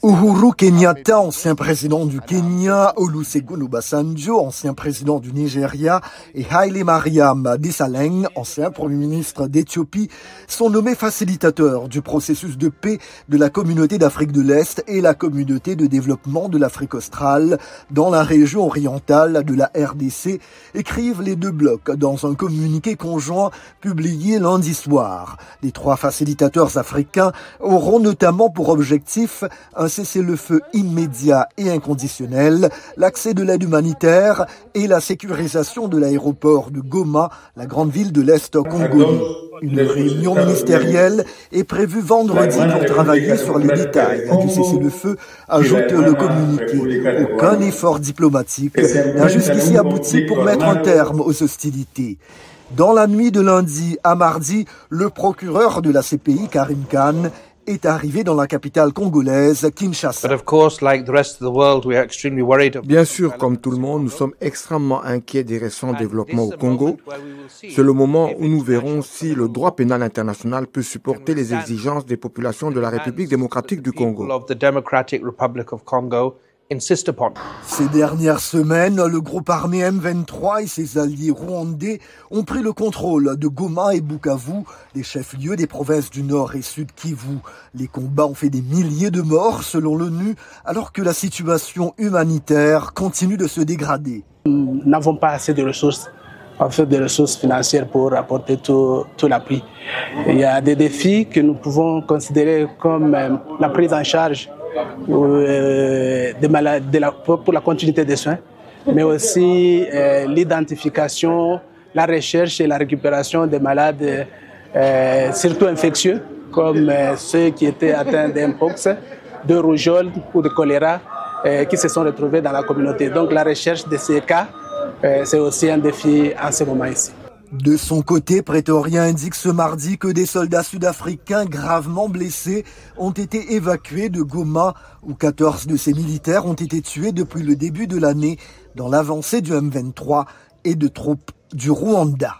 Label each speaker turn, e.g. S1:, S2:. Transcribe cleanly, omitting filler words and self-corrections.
S1: Uhuru Kenyatta, ancien président du Kenya, Olusegun Obasanjo, ancien président du Nigeria, et Haile Mariam Desalegn, ancien premier ministre d'Éthiopie, sont nommés facilitateurs du processus de paix de la communauté d'Afrique de l'Est et la communauté de développement de l'Afrique australe dans la région orientale de la RDC, écrivent les deux blocs dans un communiqué conjoint publié lundi soir. Les trois facilitateurs africains auront notamment pour objectif un cessez-le-feu immédiat et inconditionnel, l'accès de l'aide humanitaire et la sécurisation de l'aéroport de Goma, la grande ville de l'Est congolais. Une réunion ministérielle est prévue vendredi pour travailler sur les détails du cessez-le-feu, ajoute le communiqué. Aucun effort diplomatique n'a jusqu'ici abouti pour mettre un terme aux hostilités. Dans la nuit de lundi à mardi, le procureur de la CPI, Karim Khan, est arrivé dans la capitale congolaise, Kinshasa.
S2: Bien sûr, comme tout le monde, nous sommes extrêmement inquiets des récents développements au Congo. C'est le moment où nous verrons si le droit pénal international peut supporter les exigences des populations de la République démocratique du Congo.
S1: Ces dernières semaines, le groupe armé M23 et ses alliés rwandais ont pris le contrôle de Goma et Bukavu, les chefs-lieux des provinces du Nord et Sud Kivu. Les combats ont fait des milliers de morts selon l'ONU, alors que la situation humanitaire continue de se dégrader.
S3: Nous n'avons pas assez de ressources, des ressources financières pour apporter tout l'appui. Il y a des défis que nous pouvons considérer comme la prise en charge des malades, pour la continuité des soins, mais aussi l'identification, la recherche et la récupération des malades, surtout infectieux, comme ceux qui étaient atteints d'Mpox, de rougeole ou de choléra, qui se sont retrouvés dans la communauté. Donc la recherche de ces cas, c'est aussi un défi en ce moment ici.
S1: De son côté, Pretoria indique ce mardi que des soldats sud-africains gravement blessés ont été évacués de Goma, où 14 de ces militaires ont été tués depuis le début de l'année dans l'avancée du M23 et de troupes du Rwanda.